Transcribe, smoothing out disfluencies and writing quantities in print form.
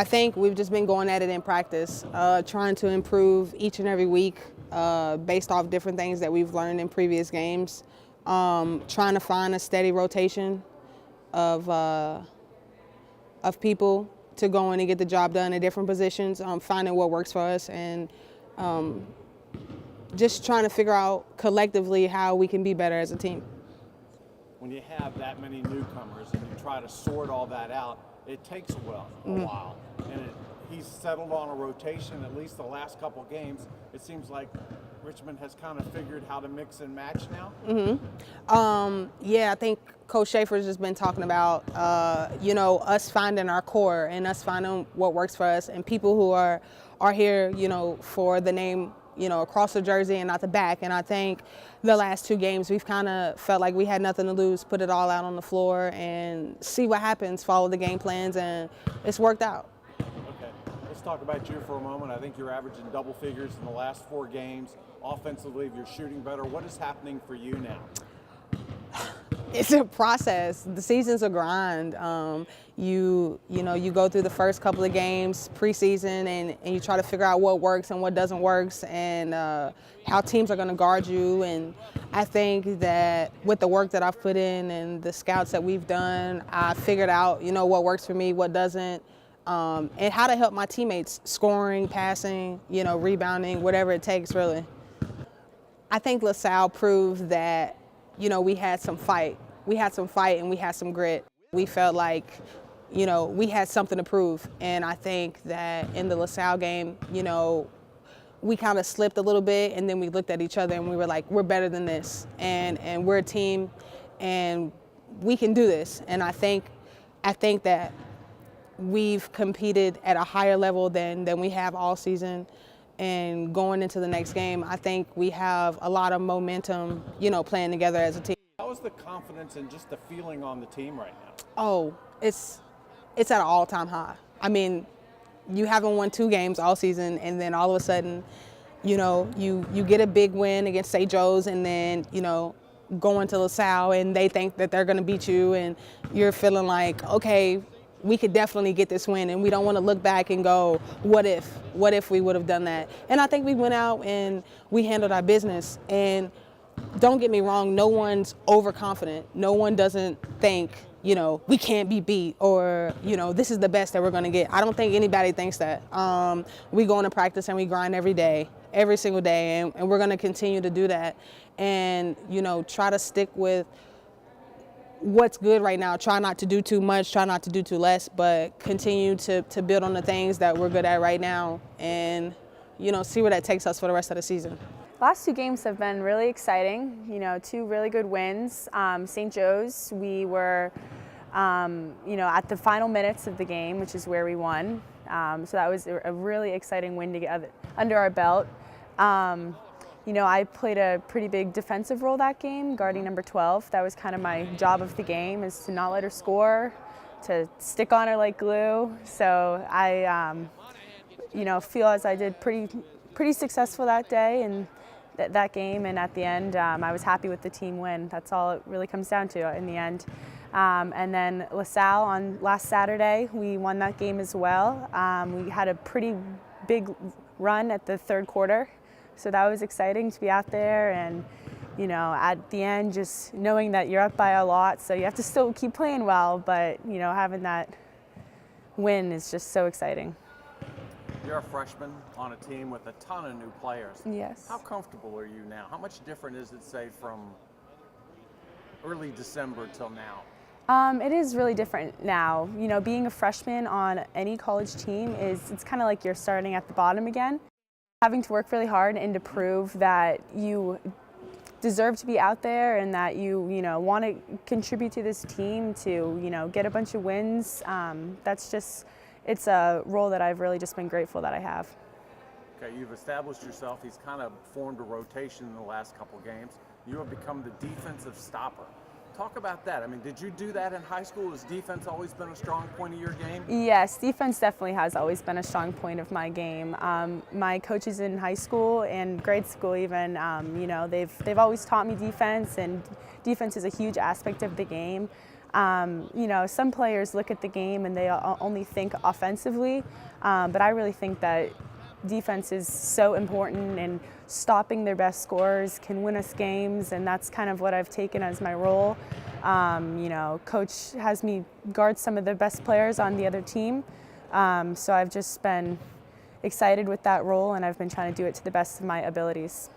I think we've just been going at it in practice, trying to improve each and every week based off different things that we've learned in previous games, trying to find a steady rotation of people to go in and get the job done in different positions, finding what works for us, and just trying to figure out collectively how we can be better as a team. When you have that many newcomers and you try to sort all that out, it takes a while. And he's settled on a rotation, at least the last couple games. It seems like Richmond has kind of figured how to mix and match now. Yeah, I think Coach Schaefer's just been talking about, us finding our core and us finding what works for us, and people who are here, for the name, across the jersey and not the back. And I think the last 2 games we've kind of felt like we had nothing to lose, put it all out on the floor and see what happens, follow the game plans, and it's worked out. Okay, let's talk about you for a moment. I think you're averaging double figures in the last 4 games. Offensively, you're shooting better. What is happening for you now? It's a process. The season's a grind. You go through the first couple of games preseason and you try to figure out what works and what doesn't work, and how teams are going to guard you. And I think that with the work that I've put in and the scouts that we've done, I figured out what works for me, what doesn't, and how to help my teammates, scoring, passing, rebounding, whatever it takes, really. I think LaSalle proved that we had some fight. We had some fight and we had some grit. We felt like, we had something to prove. And I think that in the LaSalle game, we kind of slipped a little bit, and then we looked at each other and we were like, we're better than this. And we're a team and we can do this. And I think that we've competed at a higher level than we have all season. And going into the next game, I think we have a lot of momentum, playing together as a team. How is the confidence and just the feeling on the team right now? Oh, it's at an all-time high. I mean, you haven't won 2 games all season, and then all of a sudden, you get a big win against St. Joe's, and then, going to LaSalle, and they think that they're going to beat you, and you're feeling like, okay, we could definitely get this win, and we don't want to look back and go, what if we would have done that? And I think we went out and we handled our business. And don't get me wrong, no one's overconfident. No one doesn't think, we can't be beat, or, this is the best that we're going to get. I don't think anybody thinks that. We go into practice and we grind every day, every single day, and we're going to continue to do that. And, try to stick with what's good right now. Try not to do too much, try not to do too less, but continue to build on the things that we're good at right now, and see where that takes us for the rest of the season. Last 2 games have been really exciting. 2 really good wins. St. Joe's, we were at the final minutes of the game, which is where we won. So that was a really exciting win to get under our belt. I played a pretty big defensive role that game, guarding number 12. That was kind of my job of the game, is to not let her score, to stick on her like glue. So I, feel as I did pretty successful that day and that game. And at the end, I was happy with the team win. That's all it really comes down to in the end. And then LaSalle on last Saturday, we won that game as well. We had a pretty big run at the 3rd quarter. So that was exciting to be out there, and at the end, just knowing that you're up by a lot, so you have to still keep playing well, but having that win is just so exciting. You're a freshman on a team with a ton of new players. Yes. How comfortable are you now? How much different is it, say, from early December till now? It is really different now. Being a freshman on any college team it's kind of like you're starting at the bottom again. Having to work really hard and to prove that you deserve to be out there and that you want to contribute to this team to get a bunch of wins. It's a role that I've really just been grateful that I have. Okay, you've established yourself. He's kind of formed a rotation in the last couple games. You have become the defensive stopper. Talk about that. I mean, did you do that in high school? Has defense always been a strong point of your game? Yes, defense definitely has always been a strong point of my game. My coaches in high school and grade school even, they've always taught me defense, and defense is a huge aspect of the game. You know, some players look at the game and they only think offensively, but I really think that defense is so important, and stopping their best scorers can win us games, and that's kind of what I've taken as my role. You know, coach has me guard some of the best players on the other team, so I've just been excited with that role, and I've been trying to do it to the best of my abilities.